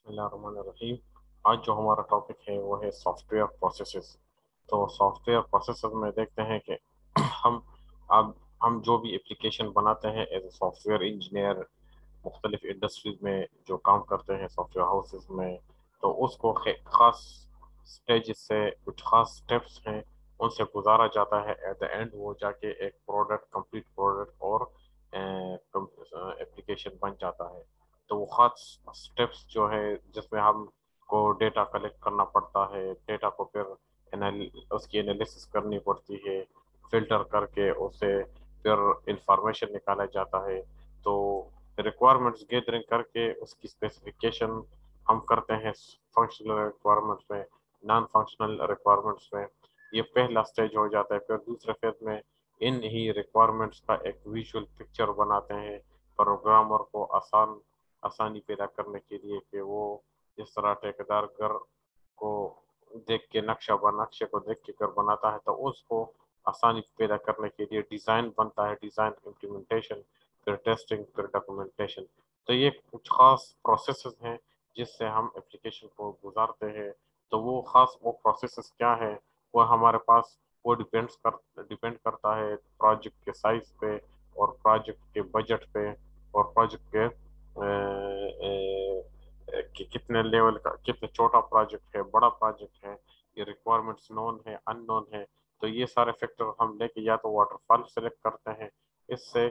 بسم اللہ الرحمن الرحیم۔ آج جو ہمارا ٹاپک ہے وہ ہے سافٹ ویئر پروسیسز۔ تو سافٹ ویئر پروسیسز میں دیکھتے ہیں کہ ہم اب ہم جو بھی اپلیکیشن بناتے ہیں as a soft where engineer, مختلف انڈسٹریز میں جو کام کرتے ہیں سافٹ ویئر ہاؤسز میں، تو اس کو خاص سٹیجز سے کچھ خاص سٹیپس ہیں ان سے گزارا جاتا ہے، ایٹ دا اینڈ وہ جا کے ایک پروڈکٹ، کمپلیٹ پروڈکٹ اور اپلیکیشن بن جاتا ہے۔ تو وہ خاص سٹیپس جو ہے جس میں ہم کو ڈیٹا کلیکٹ کرنا پڑتا ہے، ڈیٹا کو پھر اس کی انالیسس کرنی پڑتی ہے، فلٹر کر کے اسے پھر انفارمیشن نکالا جاتا ہے۔ تو ریکوائرمنٹس گیدرنگ کر کے اس کی اسپیسیفکیشن ہم کرتے ہیں فنکشنل ریکوائرمنٹس میں، نان فنکشنل ریکوائرمنٹس میں۔ یہ پہلا سٹیج ہو جاتا ہے۔ پھر دوسرے فیز میں ان ہی ریکوائرمنٹس کا ایک ویژول پکچر بناتے ہیں پروگرامر کو آسانی پیدا کرنے کے لیے، کہ وہ جس طرح ٹھیکیدار گھر کو دیکھ کے نقشے کو دیکھ کے گھر بناتا ہے، تو اس کو آسانی پیدا کرنے کے لیے ڈیزائن بنتا ہے، ڈیزائن امپلیمنٹیشن، پھر ٹیسٹنگ، پھر ڈاکومنٹیشن۔ تو یہ کچھ خاص پروسیسز ہیں جس سے ہم اپلیکیشن کو گزارتے ہیں۔ تو وہ پروسیسز کیا ہے، وہ ہمارے پاس وہ ڈیپینڈ کرتا ہے پروجیکٹ کے سائز پہ، اور پروجیکٹ کے بجٹ پہ، اور پروجیکٹ کے کہ کتنے لیول کا، کتنے چھوٹا پروجیکٹ ہے، بڑا پروجیکٹ ہے، یہ ریکوائرمنٹس نون ہے، ان نون ہے۔ تو یہ سارے فیکٹر ہم لے کے یا تو واٹر فال سلیکٹ کرتے ہیں، اس سے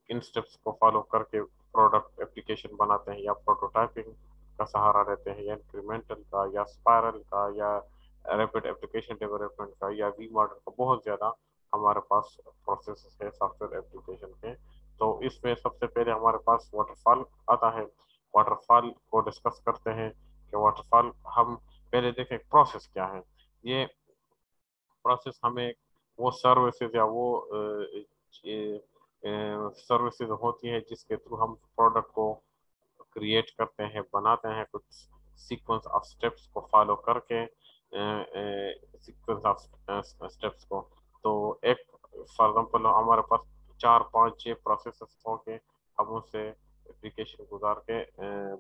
ان سٹیپس کو فالو کر کے پروڈکٹ اپلیکیشن بناتے ہیں، یا پروٹوٹائپنگ کا سہارا لیتے ہیں، یا انکریمنٹل کا، یا اسپائرل کا، یا ریپڈ اپلیکیشن ڈیولپمنٹ کا، یا وی ماڈل کا۔ بہت زیادہ ہمارے پاس پروسیس ہے سافٹ ویئر اپلیکیشن کے۔ تو اس میں سب سے پہلے ہمارے پاس واٹر فال آتا ہے۔ واٹر فال کو ڈسکس کرتے ہیں کہ واٹر فال ہم پہلے دیکھیں پروسیس کیا ہے۔ یہ پروسیس ہمیں وہ سروسز یا وہ سروسز ہوتی ہیں جس کے تھرو ہم پروڈکٹ کو کریٹ کرتے ہیں، بناتے ہیں، کچھ سیکوینس آف سٹیپس کو فالو کر کے، سیکوینس آف سٹیپس کو۔ تو ایک فار ایگزامپل ہمارے پاس 4 5 6 پروسیسز ہوں گے، ہم ان سے اپلیکیشن گزار کے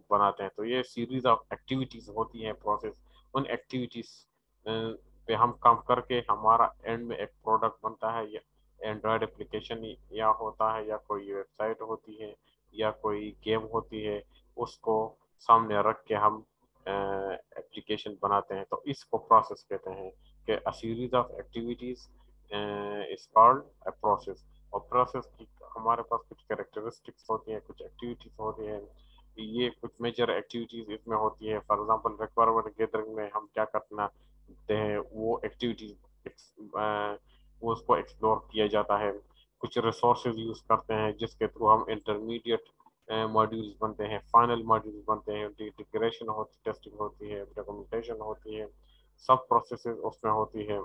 بناتے ہیں۔ تو یہ سیریز آف ایکٹیویٹیز ہوتی ہیں پروسیس۔ ان ایکٹیویٹیز پہ ہم کام کر کے ہمارا اینڈ میں ایک پروڈکٹ بنتا ہے، یا اینڈرائڈ اپلیکیشن یا ہوتا ہے، یا کوئی ویب سائٹ ہوتی ہے، یا کوئی گیم ہوتی ہے، اس کو سامنے رکھ کے ہم اپلیکیشن بناتے ہیں۔ تو اس کو پروسیس کہتے ہیں، کہ a series of activities is called a process۔ اور پروسیس کی ہمارے پاس کچھ کریکٹرسٹکس ہوتی ہیں، کچھ ایکٹیویٹیز ہوتی ہیں۔ یہ کچھ میجر ایکٹیویٹیز اس میں ہوتی ہے۔ فار ایگزامپل ریکوائرمنٹ گیدرنگ میں ہم کیا کرنا ہیں، وہ ایکٹیویٹیز وہ اس کو ایکسپلور کیا جاتا ہے۔ کچھ ریسورسز یوز کرتے ہیں جس کے تھرو ہم انٹرمیڈیٹ ماڈیولز بنتے ہیں، فائنل ماڈیولز بنتے ہیں، انٹیگریشن ہوتی، ٹیسٹنگ ہوتی ہے، ڈاکومنٹیشن ہوتی ہے، سب پروسیسز اس میں ہوتی ہے۔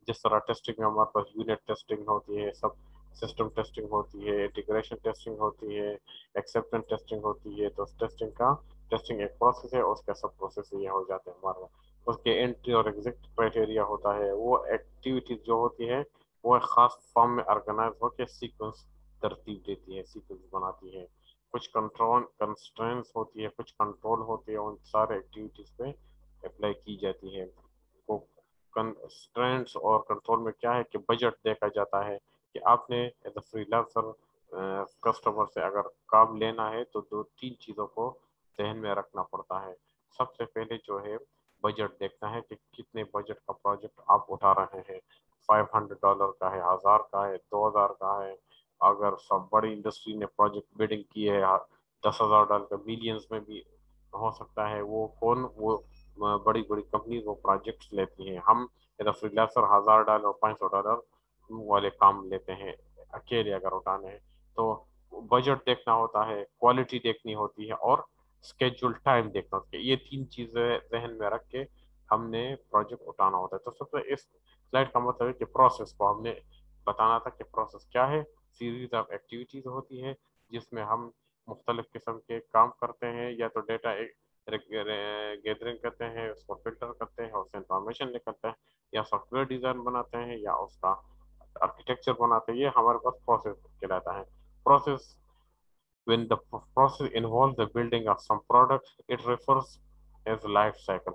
جس طرح ٹیسٹنگ میں ہمارے پاس یونٹ ٹیسٹنگ ہوتی ہے، سب سسٹم ٹیسٹنگ ہوتی ہے، انٹیگریشن ٹیسٹنگ ہوتی ہے، ایکسیپٹنس ٹیسٹنگ ہوتی ہے۔ تو ٹیسٹنگ ایک پروسیس ہے، اس کا سب پروسیس یہ ہو جاتے ہیں ہمارے پاس۔ اس کے انٹری اور ایگزٹ کرائٹیریا ہوتا ہے۔ وہ ایکٹیویٹیز جو ہوتی ہے وہ ایک خاص فارم میں آرگنائز ہو کے سیکوینس ترتیب دیتی ہے، سیکوینس بناتی ہے۔ کچھ کنٹرول کنسٹرینس ہوتی ہے، کچھ کنٹرول ہوتی ہے، ان سارے ایکٹیویٹیز پہ اپلائی کی جاتی ہے۔ کنسٹرینٹس اور کنٹرول میں کیا ہے کہ بجٹ دیکھا جاتا ہے، کہ آپ نے as a free lancer customer سے اگر کام لینا ہے تو 2 3 چیزوں کو ذہن میں رکھنا پڑتا ہے۔ سب سے پہلے جو ہے بجٹ دیکھنا ہے کہ کتنے بجٹ کا پروجیکٹ آپ اٹھا رہے ہیں۔ $500 کا ہے، 1000 کا ہے، 2000 کا ہے۔ اگر سب بڑی انڈسٹری نے پروجیکٹ بیڈنگ کی ہے $10,000 کا، ملینز میں بھی ہو سکتا ہے۔ وہ بڑی بڑی کمپنیز وہ پروجیکٹس لیتی ہیں۔ ہم فری لانسر $1000 اور $500 والے کام لیتے ہیں اکیلے اگر اٹھانے ہیں۔ تو بجٹ دیکھنا ہوتا ہے، کوالٹی دیکھنی ہوتی ہے، اور اسکیجول ٹائم دیکھنا ہوتا ہے۔ یہ 3 چیزیں ذہن میں رکھ کے ہم نے پروجیکٹ اٹھانا ہوتا ہے۔ تو سب سے اس سلائڈ کا مطلب ہے کہ پروسیس کو ہم نے بتانا تھا کہ پروسیس کیا ہے۔ سیریز آف ایکٹیویٹیز ہوتی ہے جس میں ہم مختلف قسم کے کام کرتے ہیں، یا تو ڈیٹا گیدرنگ کرتے ہیں، اس کو فلٹر کرتے ہیں، اس سے انفارمیشن نکلتا ہے، یا سافٹ ویئر ڈیزائن بناتے ہیں، یا اس کا آرکیٹیکچر بناتے ہیں۔ یہ ہمارے پاس پروسیس کہلاتا ہے۔ Process when the process involves the building of some product, it refers as life cycle.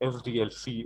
SDLC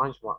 5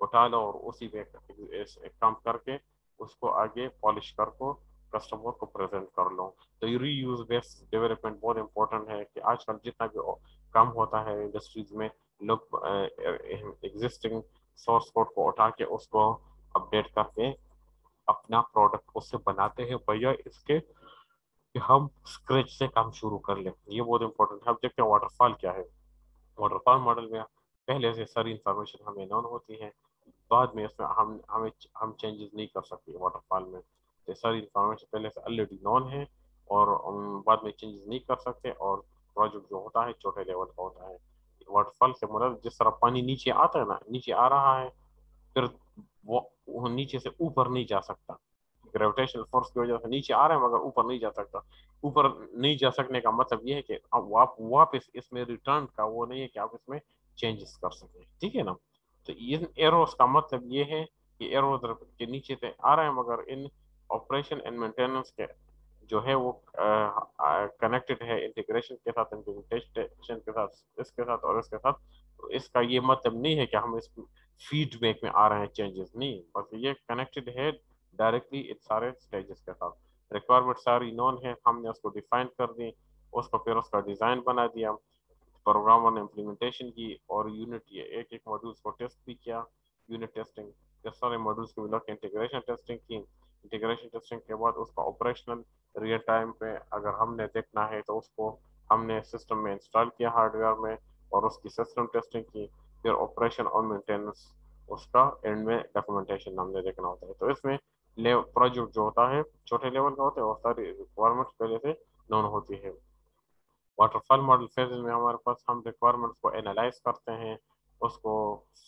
اٹھا لو اور اسی پہ کام کر کے اس کو آگے پالش کر کو کسٹمر کو پریزنٹ کر لو. تو ری یوز بیسڈ ڈیولپمنٹ بہت امپورٹنٹ ہے کہ آج کل جتنا بھی کام ہوتا ہے انڈسٹریز میں لوگ ایگزسٹنگ سورس کوڈ کو اٹھا کے اس کو اپڈیٹ کر کے اپنا پروڈکٹ اس سے بناتے ہیں بھیا اس کے کہ ہم اسکریچ سے کام شروع کر لیں. یہ بہت امپورٹنٹ ہے. اب دیکھتے ہیں واٹر فال کیا ہے. واٹر فال ماڈل میں پہلے سے ساری انفارمیشن ہمیں نون ہوتی ہے, بعد میں اس میں ہم چینجز نہیں کر سکتے. واٹر فال میں ساری انفارمیشن پہلے سے آلریڈی نون ہے اور بعد میں چینجز نہیں کر سکتے, اور پروجیکٹ جو ہوتا ہے چھوٹے لیول کا ہوتا ہے. واٹر فال سے مراد جس طرح پانی نیچے آتا ہے نا, نیچے آ رہا ہے پھر وہ نیچے سے اوپر نہیں جا سکتا, گریویٹیشنل فورس کی وجہ سے نیچے آ رہے ہیں مگر اوپر نہیں جا سکتا. اوپر نہیں جا سکنے کا مطلب یہ ہے کہ آپ واپس اس میں ریٹرن کا وہ نہیں ہے کہ آپ اس میں چینجز کر سکیں, ٹھیک ہے نا. تو ان ایروز کا مطلب یہ ہے کہ ایروز کے نیچے سے آ رہے ہیں مگر ان آپریشن اینڈ مینٹیننس کے جو ہے وہ کنیکٹڈ ہے انٹیگریشن کے ساتھ, امپلیمنٹیشن کے ساتھ, اس کے ساتھ اور اس کے ساتھ. اس کا یہ مطلب نہیں ہے کہ ہم اس فیڈ بیک میں آ رہے ہیں چینجز, نہیں, بس یہ کنیکٹڈ ہے ڈائریکٹلی ان سارے اسٹیجز کے ساتھ. ریکوائرمنٹ ساری نون ہے, ہم نے اس کو ڈیفائن کر دی, اس کو پھر اس کا ڈیزائن بنا دیا, پروگرام نے امپلیمنٹیشن کی اور یونٹ یہ ایک ایک ماڈیولس کو ٹیسٹ بھی کیا, یونٹ ٹیسٹنگ, جس سارے ماڈیولس کو ملا کے انٹیگریشن ٹیسٹنگ کی. انٹیگریشن ٹیسٹنگ کے بعد اس کا آپریشنل ریئل ٹائم پہ اگر ہم نے دیکھنا ہے تو اس کو ہم نے سسٹم میں انسٹال کیا ہارڈ ویئر میں, اور اس کی سسٹم ٹیسٹنگ کی. پھر آپریشن اور مینٹیننس اس کا اینڈ میں ڈاکومنٹیشن ہم نے دیکھنا ہوتا ہے. تو اس میں پروجیکٹ جو ہوتا ہے چھوٹے لیول کا ہوتا ہے اور ساری ریکوائرمنٹس پہلے سے نون ہوتی ہے. واٹر فال ماڈل فیز میں ہمارے پاس ہم ریکوائرمنٹس کو اینالائز کرتے ہیں, اس کو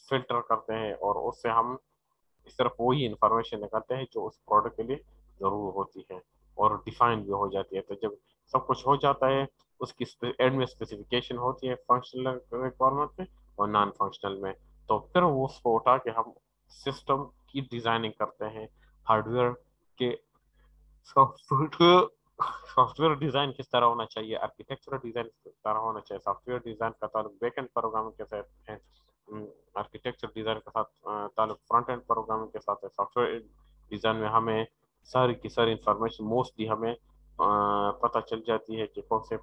فلٹر کرتے ہیں اور اس سے ہم صرف وہی انفارمیشن نکالتے ہیں جو اس پروڈکٹ کے لیے ضرور ہوتی ہے اور ڈیفائن بھی ہو جاتی ہے. تو جب سب کچھ ہو جاتا ہے اس کی اینڈ میں اسپیسیفکیشن ہوتی ہے فنکشنل ریکوائرمنٹ میں اور نان فنکشنل میں, تو پھر وہ اس کو اٹھا کے ہم سسٹم کی ڈیزائننگ کرتے ہیں. ہارڈ ویئر کے سافٹ ویئر ڈیزائن کس طرح ہونا چاہیے, آرکیٹیکچرل ڈیزائن کس طرح ہونا چاہیے. سافٹ ویئر ڈیزائن کا تعلق بیک اینڈ پروگرامنگ کے ساتھ ہے, آرکیٹیکچر ڈیزائن کے ساتھ تعلق فرنٹ اینڈ پروگرامنگ کے ساتھ ہے. سافٹ ویئر ڈیزائن میں ہمیں ساری کی ساری انفارمیشن موسٹلی ہمیں پتہ چل جاتی ہے کہ کون سے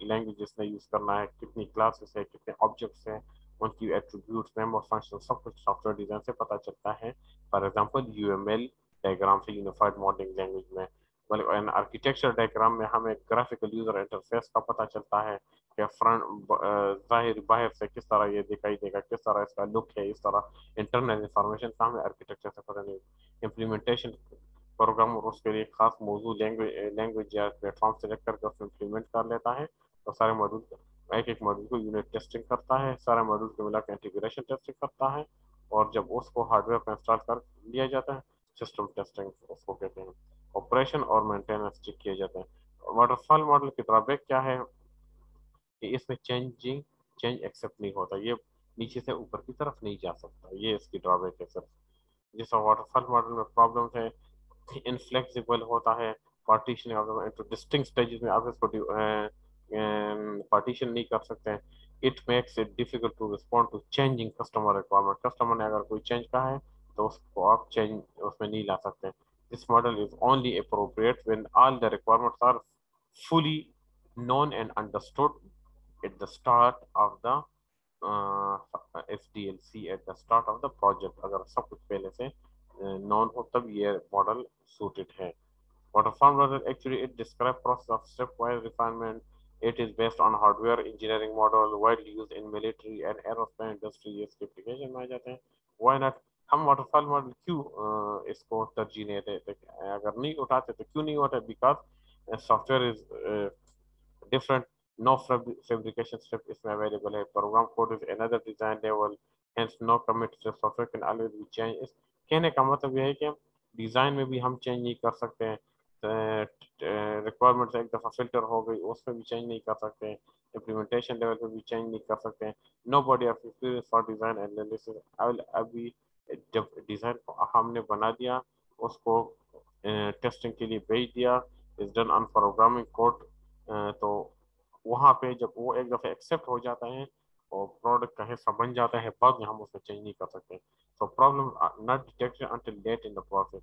لینگویج جس نے یوز کرنا ہے, کتنی کلاسز ہے, کتنے آبجیکٹس ہیں, ان کی ایٹریبیوٹس, ممبر فنکشن, سب کچھ سافٹ ویئر ڈیزائن سے پتہ چلتا ہے. For example U M L diagram سے یونیفائڈ ماڈلنگ لینگویج میں, آرکیٹیکچر ڈائیگرام میں ہمیں گرافیکل یوزر انٹرفیس کا پتہ چلتا ہے کہ فرنٹ ظاہر باہر سے کس طرح یہ دکھائی دے گا, کس طرح اس کا لک ہے, اس طرح انٹرنل انفارمیشن کا ہمیں آرکیٹیکچر سے پتہ نہیں. امپلیمنٹیشن پروگرام اور اس کے لیے خاص موضوع لینگویج یا پلیٹ فارم سلیکٹ کر کے اس میں امپلیمنٹ کر لیتا ہے, اور سارے ماڈول ایک ایک ماڈول کو یونٹ ٹیسٹنگ کرتا ہے, سارے ماڈول کو ملا کے انٹیگریشن ٹیسٹنگ کرتا ہے, اور جب اس کو ہارڈ ویئر پہ انسٹال کر لیا جاتا ہے سسٹم ٹیسٹنگ اس کو کہتے ہیں. آپریشن اور مینٹیننس چیک کیے جاتے ہیں. واٹر فال ماڈل کی ڈرابیک کیا ہے کہ اس میں چینج ایکسیپٹ نہیں ہوتا, یہ نیچے سے اوپر کی طرف نہیں جا سکتا, یہ اس کی ڈرابیک ہے صرف. جیسا واٹر فال ماڈل میں پرابلمس ہے, انفلیکسیبل ہوتا ہے, پارٹیشن انٹو ڈسٹنکٹ اسٹیجز میں آپ اس کو پارٹیشن نہیں کر سکتے ہیں. It makes it difficult to respond to changing customer requirement, customer نے اگر کوئی چینج کہا ہے تو اس کو آپ چینج اس میں نہیں لا سکتے. This model is only appropriate when all the requirements are fully known and understood at the start of the SDLC, at the start of the project. اگر سب کچھ پہلے سے نون ہو تب یہ ماڈل سوٹڈ ہے. Waterfall model actually it describes process of stepwise refinement. It is based on hardware engineering model widely used in military and aerospace industry. اس کی application میں آ جاتے ہیں. Why not? ہم واٹر فال ماڈل کیوں اس کو ترجیح نہیں دیتے, اگر نہیں اٹھاتے تو کیوں نہیں ہوتا, because software is different, no fabrication step اس میں اویلیبل ہے, پروگرام کوڈ از اندر design level, hence no commit software can always be change. کہنے کا مطلب یہ ہے کہ ڈیزائن میں بھی ہم چینج نہیں کر سکتے ہیں, ریکوائرمنٹس ایک دفعہ فلٹر ہو گئی اس میں بھی چینج نہیں کر سکتے ہیں, امپلیمنٹیشن لیول پہ بھی چینج نہیں کر سکتے ہیں. No body of experience for design analysis. ابھی جب ڈیزائن کو ہم نے بنا دیا, اس کو ٹیسٹنگ کے لیے بھیج دیا, is done on programming code, تو وہاں پہ جب وہ ایک دفعہ ایکسیپٹ ہو جاتا ہے اور پروڈکٹ کا حصہ بن جاتا ہے, بعد میں ہم اس میں چینج نہیں کر سکتے. So problem are not detected until late in the process.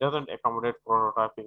doesn't accommodate prototyping,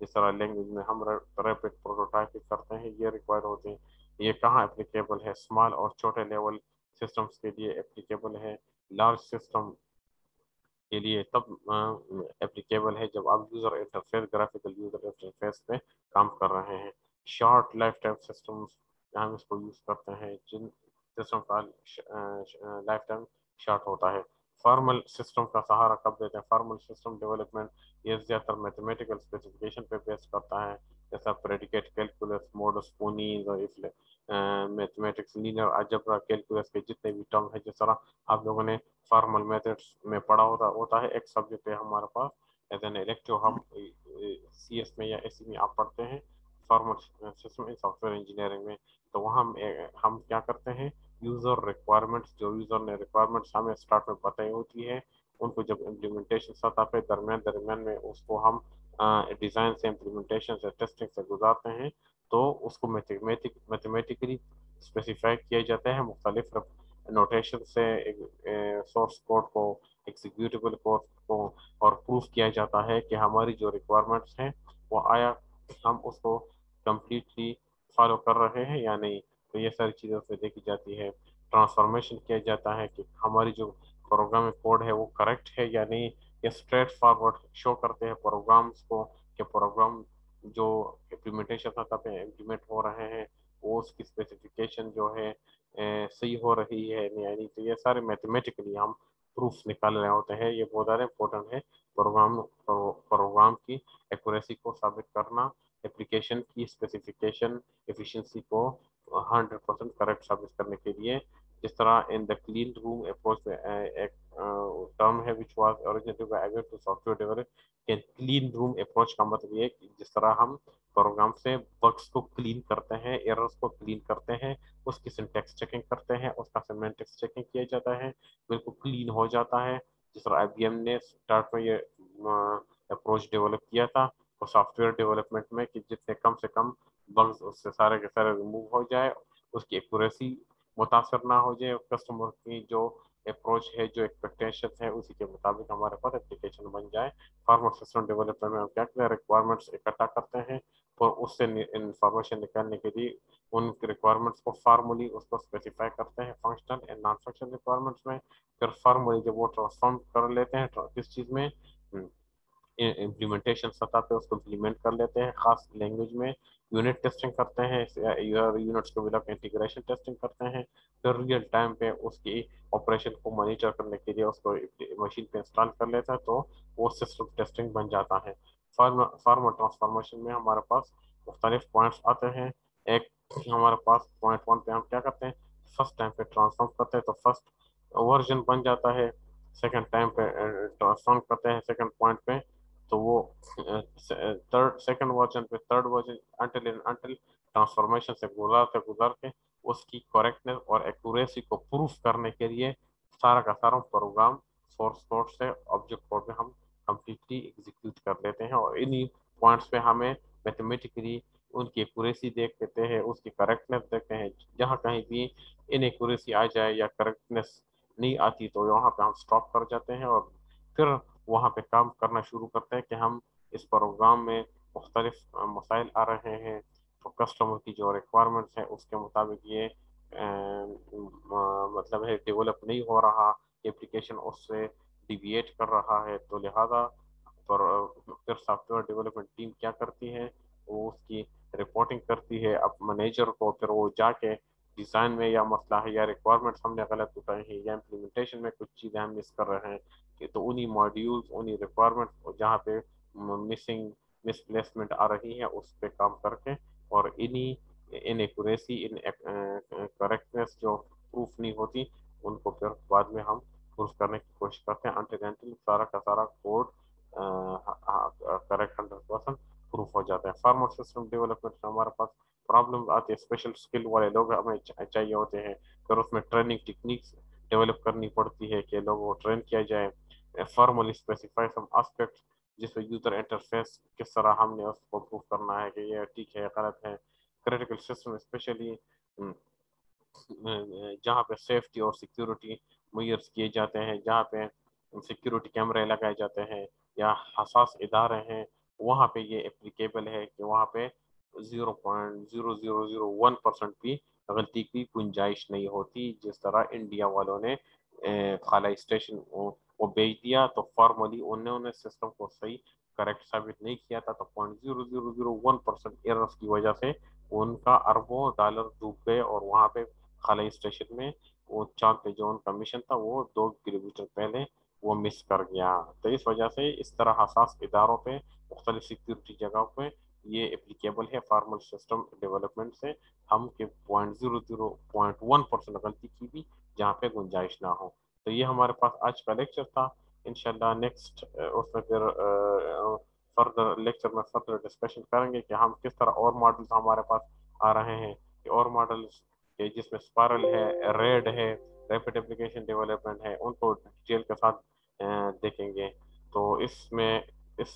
جس طرح لینگویج میں ہم ریپڈ پروٹوٹائپنگ کرتے ہیں، یہ ریکوائر ہوتے ہیں. یہ کہاں اپلیکیبل ہے؟ اسمال اور چھوٹے لیول سسٹمز کے لیے اپلیکیبل ہے. لارج سسٹم کے لیے تب اپلیکیبل ہے جب آپ user interface, graphical user interface پہ کام کر رہے ہیں. شارٹ لائف ٹائم سسٹمز، ہم اس کو یوز کرتے ہیں جن سسٹم کا لائف ٹائم شارٹ ہوتا ہے. فارمل سسٹم کا سہارا کب دیتے ہیں؟ فارمل سسٹم ڈیولپمنٹ یہ زیادہ تر میتھمیٹیکل اسپیسیفکیشن پہ بیس کرتا ہے، جیسا پریڈیکیٹ کیلکولس، موڈس پونیز، اور میتھمیٹکس، لینئر الجبرا، کیلکولس کے جتنے بھی ٹرم ہیں. جس طرح آپ لوگوں نے فارمل میتھڈس میں پڑھا ہوتا ہے، ایک سبجیکٹ ہے ہمارے پاس ایز این الیکٹو، ہم سی ایس میں یا ایس سی میں آپ پڑھتے ہیں فارمل سسٹم ان سافٹ ویئر انجینئرنگ میں. تو وہاں ہم کیا کرتے ہیں، یوزر ریکوائرمنٹس، جو یوزر نے ریکوائرمنٹس ہمیں اسٹارٹ میں بتائی ہوتی ہے، ان کو جب امپلیمنٹیشن سطح پہ درمیان میں اس کو ہم ڈیزائن سے، امپلیمنٹیشن سے، ٹیسٹنگ سے گزارتے ہیں، تو اس کو میتھمیٹیکلی اسپیسیفائی کیا جاتا ہے مختلف نوٹیشن سے، سورس کوڈ کو، ایگزیکیوٹیبل کوڈ کو، اور پروف کیا جاتا ہے کہ ہماری جو ریکوائرمنٹس ہیں وہ آیا ہم اس کو کمپلیٹلی فالو کر رہے ہیں یا نہیں. تو یہ ساری چیزیں اس میں دیکھی جاتی ہے. ٹرانسفارمیشن کیا جاتا ہے کہ ہماری جو پروگرامنگ کوڈ ہے وہ کریکٹ ہے یا نہیں. یہ اسٹریٹ فارورڈ شو کرتے ہیں پروگرامس کو کہ پروگرام جو امپلیمنٹیشن سطح پہ امپلیمنٹ ہو رہے ہیں وہ اس کی اسپیسیفکیشن جو ہے صحیح ہو رہی ہے یعنی. تو یہ سارے میتھمیٹیکلی ہم پروفس نکال رہے ہوتے ہیں. یہ بہت زیادہ امپورٹنٹ ہے پروگرام کی ایکوریسی کو ثابت کرنا، اپلیکیشن کی اسپیسیفکیشن ایفیشنسی کو 100% کریکٹ ثابت کرنے کے لیے. جس طرح ان دا کلین روم اپروچ ایک ٹرم ہے which was originated by Avid to software development. کہ کلین روم اپروچ کا مطلب یہ ہے کہ جس طرح ہم پروگرام سے بگس کو کلین کرتے ہیں، ایررز کو کلین کرتے ہیں، اس کی سنٹیکس چیکنگ کرتے ہیں، اس کا سیمینٹکس چیکنگ کیا جاتا ہے، بالکل کلین ہو جاتا ہے. جس طرح آئی بی ایم نے اسٹارٹ میں یہ اپروچ ڈیولپ کیا تھا اور سافٹ ویئر ڈیولپمنٹ میں کہ جتنے کم سے کم بگز اس سے سارے کے سارے ریموو ہو جائے، اس کی ایکوریسی متاثر نہ ہو جائے، کسٹمر کی جو اپروچ ہے، جو ایکسپیکٹیشن ہے، اسی کے مطابق ہمارے پاس اپلیکیشن بن جائے. فارمر سسٹم ڈیولپمنٹ میں ہم کیا کرتے ہیں، ریکوائرمنٹس اکٹھا کرتے ہیں اور اس سے انفارمیشن نکالنے کے لیے ان ریکوائرمنٹس کو فارملی اس کو اسپیسیفائی کرتے ہیں functional and non functional requirements میں. پھر فارملی جب وہ ٹرانسفارم کر لیتے ہیں کس چیز میں، امپلیمنٹیشن سطح پہ اس کو امپلیمنٹ کر لیتے ہیں خاص لینگویج میں. یونٹ ٹیسٹنگ کرتے ہیں، یونٹس کو ملا کے انٹیگریشن ٹیسٹنگ کرتے ہیں. پھر ریئل ٹائم پہ اس کی آپریشن کو مانیٹر کرنے کے لیے اس کو مشین پہ انسٹال کر لیتا ہے، تو وہ سسٹم ٹیسٹنگ بن جاتا ہے. فارمر ٹرانسفارمیشن میں ہمارے پاس مختلف پوائنٹس آتے ہیں. ایک ہمارے پاس پوائنٹ 1 پہ ہم کیا کرتے ہیں، فرسٹ ٹائم پہ ٹرانسفارم کرتے ہیں تو فرسٹ ورژن بن جاتا ہے. سیکنڈ ٹائم پہ ٹرانسفارم کرتے ہیں سیکنڈ پوائنٹ پہ تو وہ سیکنڈ ورژن پہ تھرڈ ورژن انٹل ٹرانسفارمیشن سے گزار کے اس کی کریکٹنس اور ایکوریسی کو پروف کرنے کے لیے سارا کا سارا پروگرام سورس کوڈ سے آبجیکٹ کوڈ میں ہم کمپلیٹلی ایگزیکیوٹ کر لیتے ہیں. اور انہی پوائنٹس پہ ہمیں میتھمیٹیکلی ان کی ایکوریسی دیکھ لیتے ہیں، اس کی کریکٹنس دیکھتے ہیں. جہاں کہیں بھی ان ایکوریسی آ جائے یا کریکٹنس نہیں آتی تو وہاں پہ ہم اسٹاپ کر جاتے ہیں اور پھر وہاں پہ کام کرنا شروع کرتے ہیں کہ ہم اس پروگرام میں مختلف مسائل آ رہے ہیں تو کسٹمر کی جو ریکوائرمنٹس ہیں اس کے مطابق یہ مطلب ہے ڈیولپ نہیں ہو رہا، اپلیکیشن اس سے ڈیویٹ کر رہا ہے. تو لہذا پھر سافٹ ویئر ڈیولپمنٹ ٹیم کیا کرتی ہے، وہ اس کی رپورٹنگ کرتی ہے اب مینیجر کو. پھر وہ جا کے ڈیزائن میں یا مسئلہ ہے یا ریکوائرمنٹس ہم نے غلط اٹھائے ہیں یا امپلیمنٹیشن میں کچھ چیزیں ہم مس کر رہے ہیں کہ تو انہی ماڈیولز، انہی ریکوائرمنٹس جہاں پہ مس پلیسمنٹ آ رہی ہے اس پہ کام کر کے اور انہی ان ایکوریسی، ان کریکٹنس جو پروف نہیں ہوتی ان کو پھر بعد میں ہم پروف کرنے کی کوشش کرتے ہیں انٹل سارا کا سارا کوڈ کریکٹ 100% پروف ہو جاتا ہے. فارمر سسٹم ڈیولپمنٹ میں ہمارے پاس پرابلم آتی ہے، اسپیشل اسکل والے لوگ ہمیں چاہیے ہوتے ہیں. پھر اس میں ٹریننگ ٹیکنیکس ڈیولپ کرنی پڑتی ہے کہ لوگوں کو ٹرین کیا جائے. فارملی اسپیسیفائی سم آسپیکٹ جس میں یوزر انٹرفیس کس طرح ہم نے اس کو پروف کرنا ہے کہ یہ ٹھیک ہے غلط ہے. کریٹیکل سسٹم اسپیشلی جہاں پہ سیفٹی اور سیکیورٹی میئرز کیے جاتے ہیں، جہاں پہ سیکیورٹی کیمرے لگائے جاتے ہیں یا حساس ادارے ہیں وہاں پہ یہ اپلیکیبل ہے کہ وہاں پہ 0.0001% بھی غلطی کی گنجائش نہیں ہوتی. جس طرح انڈیا والوں نے خلائی اسٹیشن وہ بیچ دیا تو فارملی انہوں نے سسٹم کو صحیح کریکٹ ثابت نہیں کیا تھا, تو 0.0001% ایررز کی وجہ سے ان کا اربوں ڈالر ڈوب گئے, اور وہاں پہ خلائی اسٹیشن میں وہ چاند پہ جو ان کا مشن تھا وہ 2 کلومیٹر پہلے وہ مس کر گیا. تو اس وجہ سے اس طرح حساس اداروں پہ, مختلف سیکورٹی جگہوں پہ یہ اپلیکیبل ہے فارمل سسٹم ڈیولپمنٹ سے ہم کہ 0.0001% غلطی کی بھی جہاں پہ گنجائش نہ ہو. تو یہ ہمارے پاس آج کا لیکچر تھا. انشاءاللہ نیکسٹ اس میں پھر فردر لیکچر میں فردر ڈسکشن کریں گے کہ ہم کس طرح اور ماڈلز ہمارے پاس آ رہے ہیں, کہ اور ماڈلز جس میں اسپارل ہے, ریڈ ہے, ریپڈ اپلیکیشن ڈیولپمنٹ ہے, ان کو ڈیٹیل کے ساتھ دیکھیں گے. تو اس میں اس